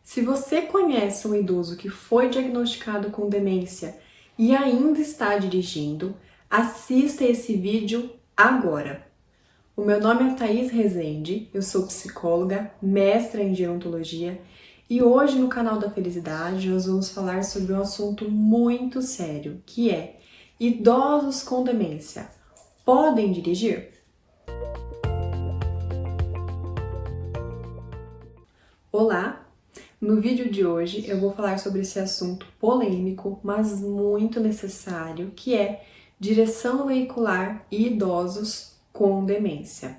Se você conhece um idoso que foi diagnosticado com demência e ainda está dirigindo, assista esse vídeo agora. O meu nome é Thaís Rezende, eu sou psicóloga, mestra em gerontologia e hoje no canal da Felicidade nós vamos falar sobre um assunto muito sério, que é idosos com demência podem dirigir? Olá! No vídeo de hoje eu vou falar sobre esse assunto polêmico, mas muito necessário, que é direção veicular e idosos com demência.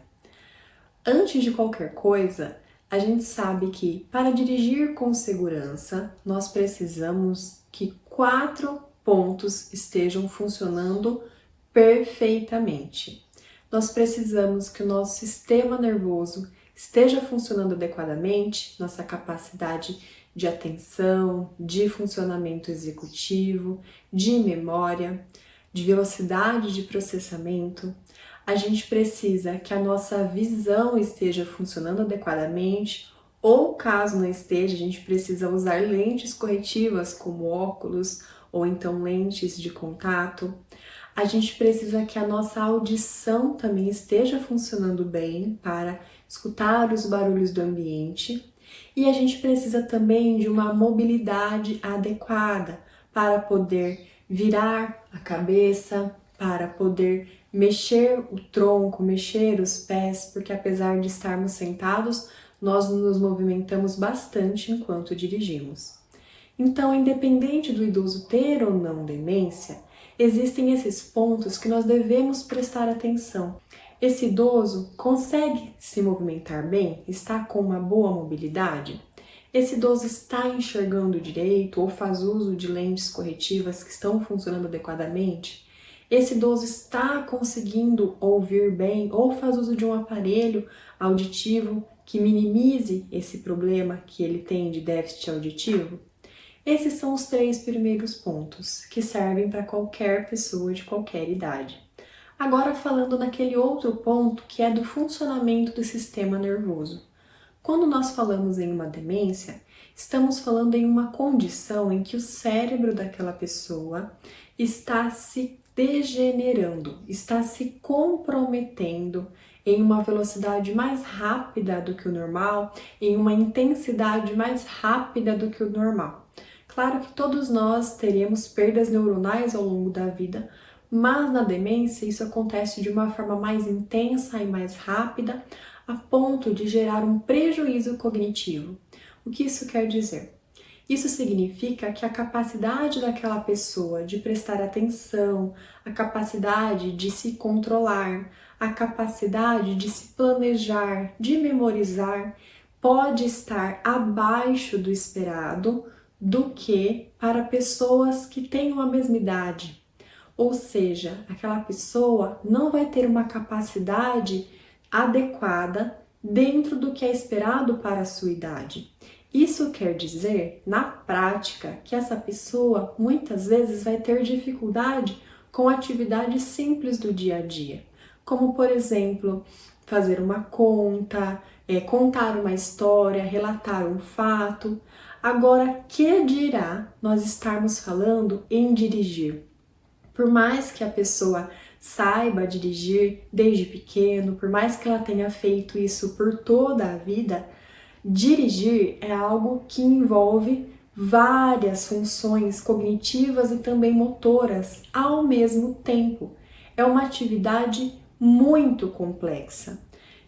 Antes de qualquer coisa, a gente sabe que para dirigir com segurança, nós precisamos que 4 pontos estejam funcionando perfeitamente. Nós precisamos que o nosso sistema nervoso esteja funcionando adequadamente, nossa capacidade de atenção, de funcionamento executivo, de memória, de velocidade de processamento. A gente precisa que a nossa visão esteja funcionando adequadamente, ou caso não esteja, a gente precisa usar lentes corretivas como óculos ou então lentes de contato. A gente precisa que a nossa audição também esteja funcionando bem para escutar os barulhos do ambiente. E a gente precisa também de uma mobilidade adequada para poder virar a cabeça, para poder mexer o tronco, mexer os pés, porque apesar de estarmos sentados, nós nos movimentamos bastante enquanto dirigimos. Então, independente do idoso ter ou não demência, existem esses pontos que nós devemos prestar atenção. Esse idoso consegue se movimentar bem? Está com uma boa mobilidade? Esse idoso está enxergando direito ou faz uso de lentes corretivas que estão funcionando adequadamente? Esse idoso está conseguindo ouvir bem ou faz uso de um aparelho auditivo que minimize esse problema que ele tem de déficit auditivo? Esses são os 3 primeiros pontos que servem para qualquer pessoa de qualquer idade. Agora falando naquele outro ponto que é do funcionamento do sistema nervoso. Quando nós falamos em uma demência, estamos falando em uma condição em que o cérebro daquela pessoa está se degenerando, está se comprometendo em uma velocidade mais rápida do que o normal, em uma intensidade mais rápida do que o normal. Claro que todos nós teremos perdas neuronais ao longo da vida, mas na demência isso acontece de uma forma mais intensa e mais rápida, a ponto de gerar um prejuízo cognitivo. O que isso quer dizer? Isso significa que a capacidade daquela pessoa de prestar atenção, a capacidade de se controlar, a capacidade de se planejar, de memorizar, pode estar abaixo do esperado do que para pessoas que tenham a mesma idade. Ou seja, aquela pessoa não vai ter uma capacidade adequada dentro do que é esperado para a sua idade. Isso quer dizer, na prática, que essa pessoa muitas vezes vai ter dificuldade com atividades simples do dia a dia, como por exemplo, fazer uma conta, contar uma história, relatar um fato. Agora, que dirá nós estarmos falando em dirigir? Por mais que a pessoa saiba dirigir desde pequeno, por mais que ela tenha feito isso por toda a vida, dirigir é algo que envolve várias funções cognitivas e também motoras ao mesmo tempo. É uma atividade muito complexa.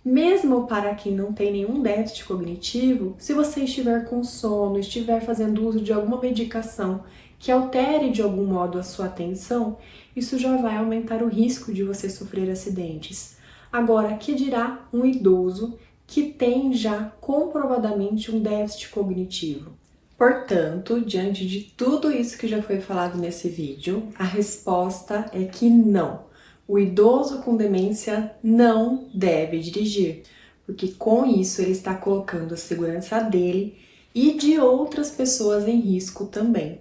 Mesmo para quem não tem nenhum déficit cognitivo, se você estiver com sono, estiver fazendo uso de alguma medicação que altere de algum modo a sua atenção, isso já vai aumentar o risco de você sofrer acidentes. Agora, que dirá um idoso que tem já comprovadamente um déficit cognitivo? Portanto, diante de tudo isso que já foi falado nesse vídeo, a resposta é que não. O idoso com demência não deve dirigir, porque com isso ele está colocando a segurança dele e de outras pessoas em risco também.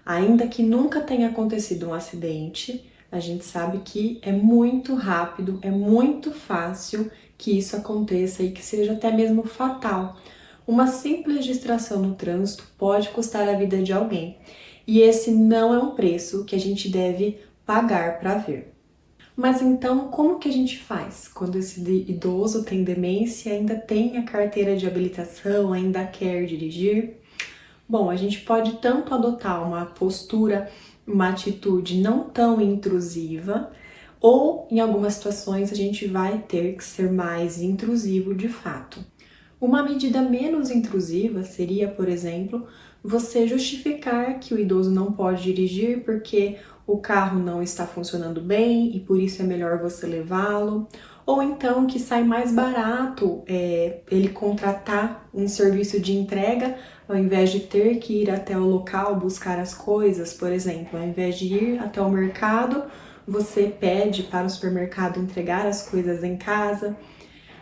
Ainda que nunca tenha acontecido um acidente, a gente sabe que é muito rápido, é muito fácil que isso aconteça e que seja até mesmo fatal. Uma simples distração no trânsito pode custar a vida de alguém, e esse não é um preço que a gente deve pagar para ver. Mas então, como que a gente faz quando esse idoso tem demência, ainda tem a carteira de habilitação, ainda quer dirigir? Bom, a gente pode tanto adotar uma postura, uma atitude não tão intrusiva, ou em algumas situações a gente vai ter que ser mais intrusivo de fato. Uma medida menos intrusiva seria, por exemplo, você justificar que o idoso não pode dirigir porque o carro não está funcionando bem e por isso é melhor você levá-lo, ou então que sai mais barato ele contratar um serviço de entrega ao invés de ter que ir até o local buscar as coisas, por exemplo, ao invés de ir até o mercado, você pede para o supermercado entregar as coisas em casa.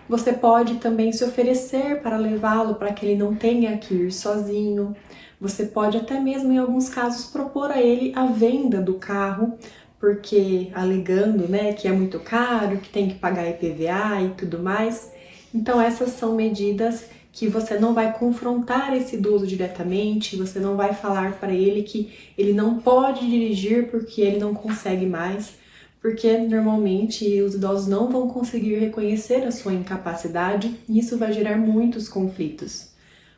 Você pode também se oferecer para levá-lo para que ele não tenha que ir sozinho. Você pode até mesmo, em alguns casos, propor a ele a venda do carro, porque alegando, que é muito caro, que tem que pagar IPVA e tudo mais. Então essas são medidas que você não vai confrontar esse idoso diretamente, você não vai falar para ele que ele não pode dirigir porque ele não consegue mais, porque normalmente os idosos não vão conseguir reconhecer a sua incapacidade e isso vai gerar muitos conflitos.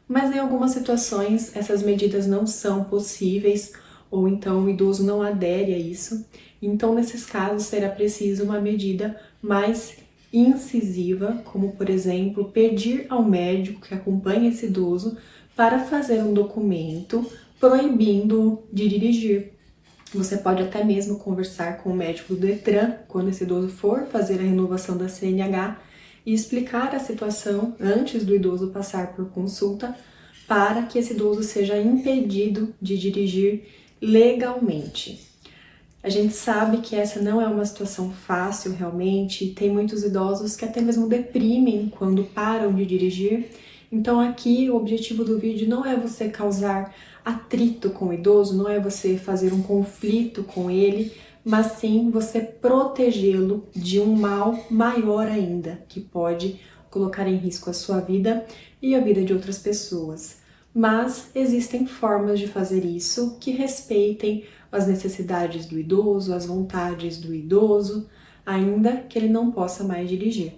Mas em algumas situações essas medidas não são possíveis ou então o idoso não adere a isso. Então nesses casos será preciso uma medida mais incisiva, como por exemplo pedir ao médico que acompanhe esse idoso para fazer um documento proibindo de dirigir. Você pode até mesmo conversar com o médico do Detran quando esse idoso for fazer a renovação da CNH e explicar a situação antes do idoso passar por consulta para que esse idoso seja impedido de dirigir legalmente. A gente sabe que essa não é uma situação fácil realmente, tem muitos idosos que até mesmo deprimem quando param de dirigir. Então aqui o objetivo do vídeo não é você causar atrito com o idoso, não é você fazer um conflito com ele, mas sim você protegê-lo de um mal maior ainda, que pode colocar em risco a sua vida e a vida de outras pessoas. Mas existem formas de fazer isso que respeitem as necessidades do idoso, as vontades do idoso, ainda que ele não possa mais dirigir.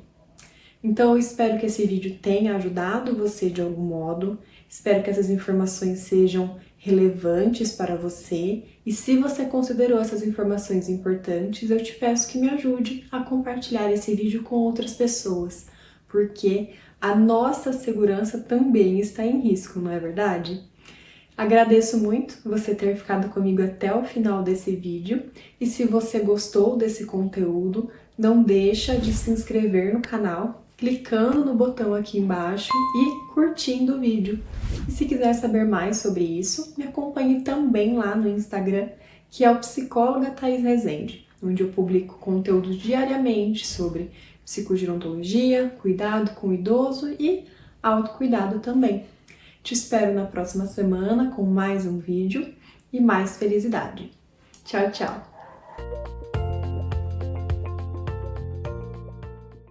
Então eu espero que esse vídeo tenha ajudado você de algum modo, espero que essas informações sejam relevantes para você e se você considerou essas informações importantes, eu te peço que me ajude a compartilhar esse vídeo com outras pessoas, porque a nossa segurança também está em risco, não é verdade? Agradeço muito você ter ficado comigo até o final desse vídeo e se você gostou desse conteúdo, não deixa de se inscrever no canal, clicando no botão aqui embaixo e curtindo o vídeo. E se quiser saber mais sobre isso, me acompanhe também lá no Instagram, que é o Psicóloga Thaís Rezende, onde eu publico conteúdos diariamente sobre psicogerontologia, cuidado com o idoso e autocuidado também. Te espero na próxima semana com mais um vídeo e mais felicidade. Tchau, tchau!